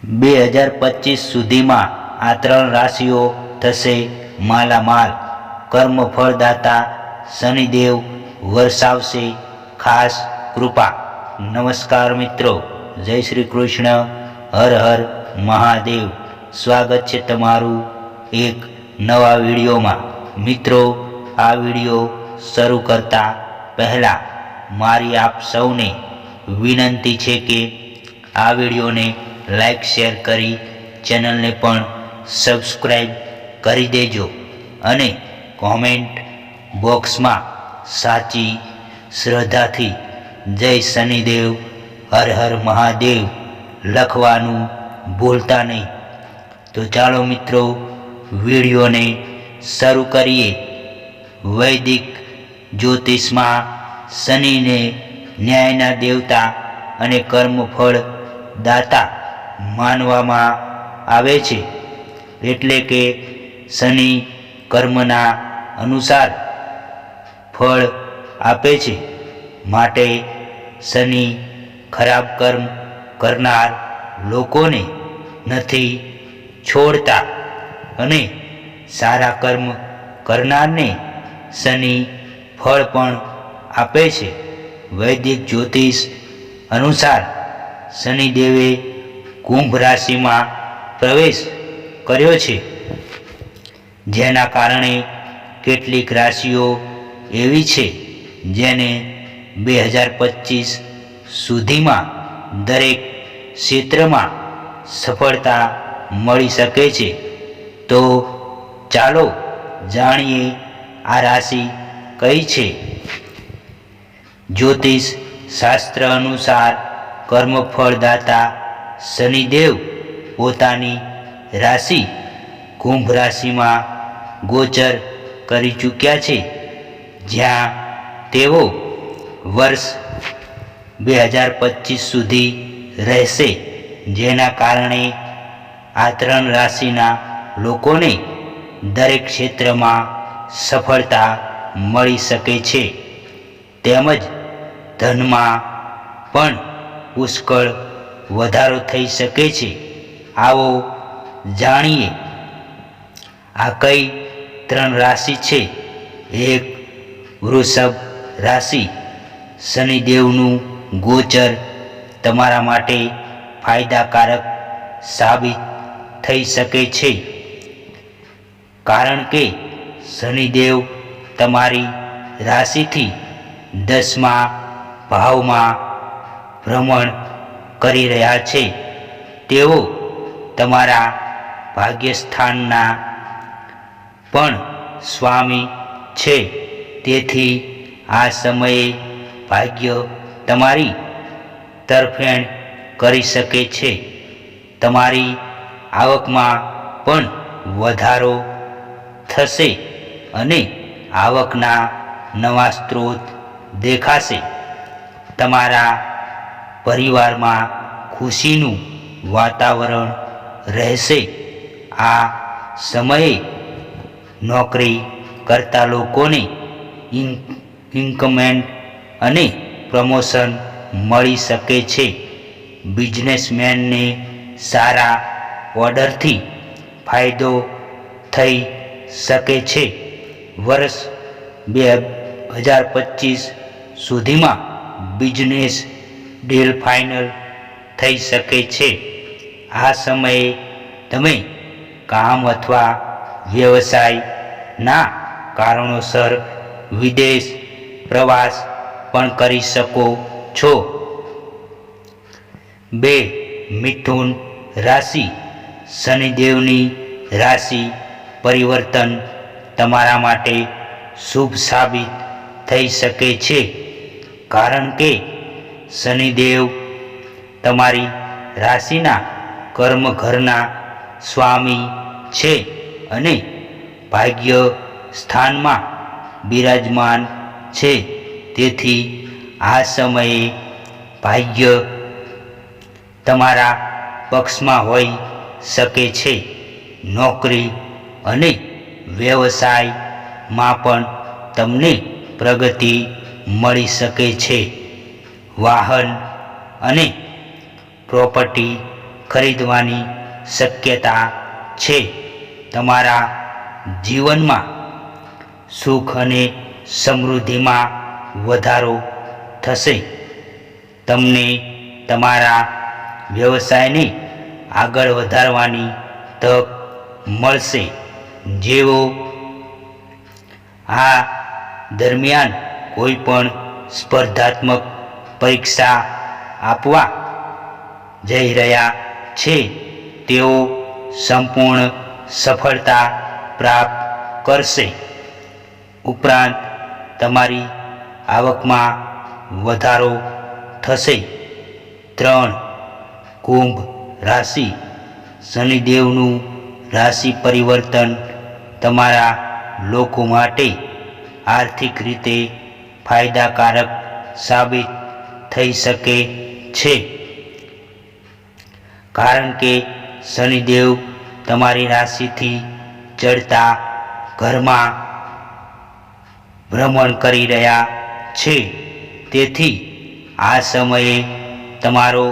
2025 સુધીમાં આ 3 રાશિઓ થશે માલામાલ. કર્મફળદાતા શનિદેવ વરસાવશે ખાસ કૃપા. નમસ્કાર મિત્રો, જય શ્રી કૃષ્ણ, હર હર મહાદેવ. સ્વાગત છે તમારું એક નવા વિડીયોમાં. મિત્રો, આ વિડીયો શરૂ કરતા પહેલાં મારી આપ સૌને વિનંતી છે કે આ વિડીયોને લાઈક શેર કરી ચેનલને પણ સબસ્ક્રાઈબ કરી દેજો અને કોમેન્ટ બોક્સમાં સાચી શ્રદ્ધાથી જય શનિદેવ, હર હર મહાદેવ લખવાનું ભૂલતા નહીં. તો ચાલો મિત્રો, વિડીયોને શરૂ કરીએ. વૈદિક જ્યોતિષમાં શનિને ન્યાયના દેવતા અને કર્મફળ દાતા માનવામાં આવે છે. એટલે કે શનિ કર્મના અનુસાર ફળ આપે છે. માટે શનિ ખરાબ કર્મ કરનાર લોકોને નથી છોડતા અને સારા કર્મ કરનારને શનિ ફળ પણ આપે છે. વૈદિક જ્યોતિષ અનુસાર શનિદેવે કુંભ રાશિમાં પ્રવેશ કર્યો છે, જેના કારણે કેટલીક રાશિઓ એવી છે જેને 2025 સુધીમાં દરેક ક્ષેત્રમાં સફળતા મળી શકે છે. તો ચાલો જાણીએ આ રાશિ કઈ છે. જ્યોતિષ શાસ્ત્ર અનુસાર કર્મફળદાતા શનિદેવ પોતાની રાશિ કુંભ રાશિમાં ગોચર કરી ચૂક્યા છે, જ્યાં તેઓ વર્ષ 2025 સુધી રહેશે. જેના કારણે આ 3 રાશિના લોકોને દરેક ક્ષેત્રમાં સફળતા મળી શકે છે. તેમજ ધનમાં પણ પુષ્કળ વધારો થઈ શકે છે. આવો જાણીએ આ કઈ 3 રાશિ છે. 1. વૃષભ રાશિ. શનિદેવનું ગોચર તમારા માટે ફાયદાકારક સાબિત થઈ શકે છે, કારણ કે શનિદેવ તમારી રાશિથી 10મા ભાવમાં ભ્રમણ કરી રહ્યા છે. તેઓ તમારા ભાગ્યસ્થાનના પણ સ્વામી છે. તેથી આ સમયે ભાગ્ય તમારી તરફેણ કરી શકે છે. તમારી આવકમાં પણ વધારો થશે અને આવકના નવા સ્ત્રોત દેખાશે. તમારા પરિવારમાં ખુશીનું વાતાવરણ રહેશે. આ સમયે નોકરી કરતા લોકોને ઇન્ક્રીમેન્ટ અને પ્રમોશન મળી શકે છે. બિઝનેસમેનને સારા ઓર્ડરથી ફાયદો થઈ શકે છે. વર્ષ 2025 સુધીમાં બિઝનેસ ડીલ ફાઇનલ થઈ શકે છે. આ સમયે તમે કામ અથવા વ્યવસાયના કારણોસર વિદેશ પ્રવાસ પણ કરી શકો છો. 2. મિથુન રાશિ. શનિદેવની રાશિ પરિવર્તન તમારા માટે શુભ સાબિત થઈ શકે છે, કારણ કે શનિદેવ તમારી રાશિના કર્મઘરના સ્વામી છે અને ભાગ્ય સ્થાનમાં બિરાજમાન છે. તેથી આ સમયે ભાગ્ય તમારા પક્ષમાં હોઈ શકે છે. નોકરી અને વ્યવસાયમાં પણ તમને પ્રગતિ મળી શકે છે. વાહન અને પ્રોપર્ટી ખરીદવાની શક્યતા છે. તમારા જીવનમાં સુખ અને સમૃદ્ધિમાં વધારો થશે. તમને તમારા વ્યવસાયને આગળ વધારવાની તક મળશે. જેઓ આ દરમિયાન કોઈ પણ સ્પર્ધાત્મક પરીક્ષા આપવા જઈ રહ્યા છે તેઓ સંપૂર્ણ સફળતા પ્રાપ્ત કરશે. ઉપરાંત તમારી આવકમાં વધારો થશે. 3. કુંભ રાશિ. શનિદેવનું રાશિ પરિવર્તન તમારા લોકો માટે આર્થિક રીતે ફાયદાકારક સાબિત થઈ શકે છે, કારણ કે શનિદેવ તમારી રાશિથી ચડતા ઘરમાં ભ્રમણ કરી રહ્યા છે. તેથી આ સમયે તમારો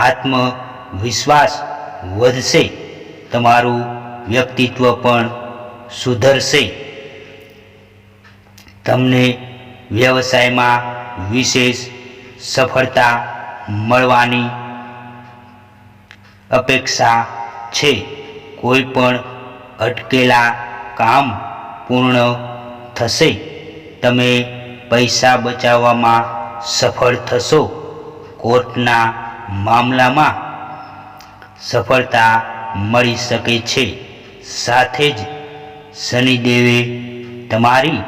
આત્મવિશ્વાસ વધશે. તમારું વ્યક્તિત્વ પણ સુધરશે. તમને વ્યવસાયમાં વિશેષ સફળતા મળવાની અપેક્ષા છે. કોઈ પણ અટકેલા કામ પૂર્ણ થશે. તમે પૈસા બચાવવામાં સફળ થશો. કોર્ટના મામલામાં સફળતા મળી શકે છે. સાથે જ શનિદેવે તમારી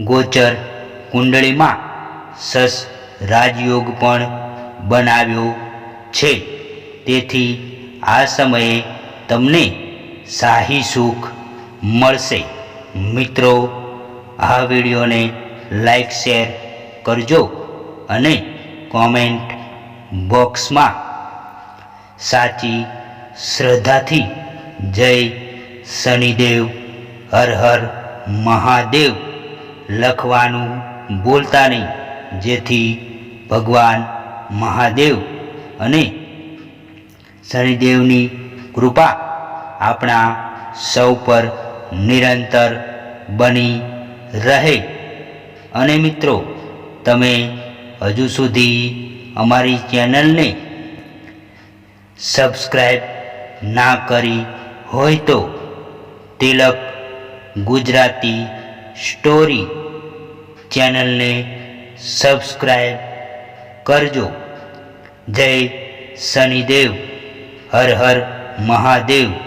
ગોચર કુંડળીમાં સસ રાજયોગ પણ બનાવ્યો છે. તેથી આ સમયે તમને શાહી સુખ મળશે. મિત્રો, આ વિડીયોને લાઈક શેર કરજો અને કોમેન્ટ બોક્સમાં સાચી શ્રદ્ધાથી જય શનિદેવ હર હર મહાદેવ લખવાનું ભૂલતા નહીં, જેથી ભગવાન મહાદેવ અને શનિદેવની કૃપા આપણા સૌ પર નિરંતર બની રહે. અને મિત્રો, તમે હજુ સુધી અમારી ચેનલને સબસ્ક્રાઈબ ના કરી હોય તો તિલક ગુજરાતી સ્ટોરી ચેનલને સબસ્ક્રાઈબ કરજો. જય શનિદેવ હર હર મહાદેવ.